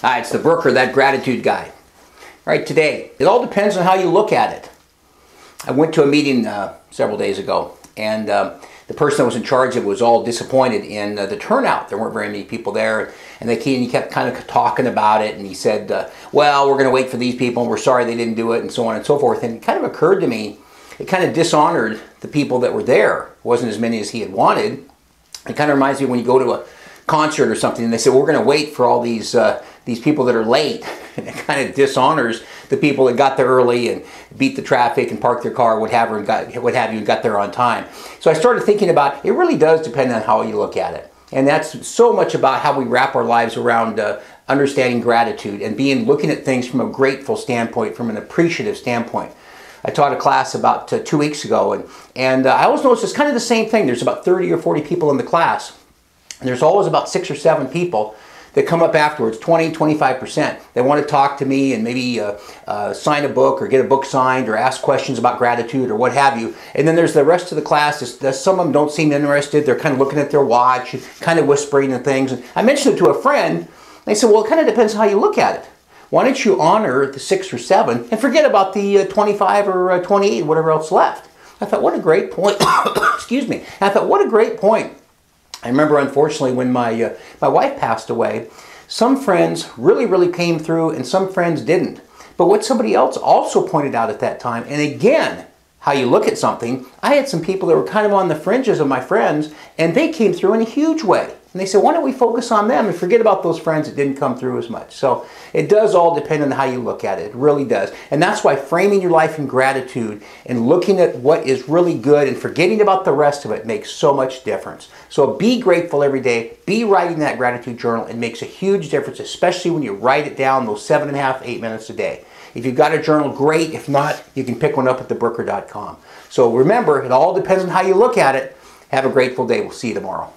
Hi, it's the Brooker, that gratitude guy. All right, today, it all depends on how you look at it. I went to a meeting several days ago, and the person that was in charge of it was all disappointed in the turnout. There weren't very many people there, and he kept kind of talking about it, and he said, well, we're going to wait for these people, and we're sorry they didn't do it, and so on and so forth. And it kind of occurred to me, it kind of dishonored the people that were there. It wasn't as many as he had wanted. It kind of reminds me when you go to a concert or something, and they say, well, we're going to wait for all these people that are late. And it kind of dishonors the people that got there early and beat the traffic and parked their car, what have you, and got there on time. So I started thinking about, it really does depend on how you look at it. And that's so much about how we wrap our lives around understanding gratitude and looking at things from a grateful standpoint, from an appreciative standpoint. I taught a class about 2 weeks ago, and I always noticed it's kind of the same thing. There's about 30 or 40 people in the class, and there's always about 6 or 7 people that come up afterwards, 20, 25%. They want to talk to me and maybe sign a book or get a book signed or ask questions about gratitude or what have you. And then there's the rest of the class. Some of them don't seem interested. They're kind of looking at their watch, kind of whispering and things. And I mentioned it to a friend. They said, well, it kind of depends how you look at it. Why don't you honor the 6 or 7 and forget about the 25 or 28, whatever else left? I thought, what a great point. Excuse me. I thought, what a great point. I remember, unfortunately, when my wife passed away, some friends really came through and some friends didn't. But what somebody else also pointed out at that time, and again, how you look at something, I had some people that were kind of on the fringes of my friends, and they came through in a huge way. And they said, why don't we focus on them and forget about those friends that didn't come through as much? So it does all depend on how you look at it. It really does. And that's why framing your life in gratitude and looking at what is really good and forgetting about the rest of it makes so much difference. So be grateful every day. Be writing that gratitude journal. It makes a huge difference, especially when you write it down those 7.5, 8 minutes a day. If you've got a journal, great. If not, you can pick one up at thebrooker.com. So remember, it all depends on how you look at it. Have a grateful day. We'll see you tomorrow.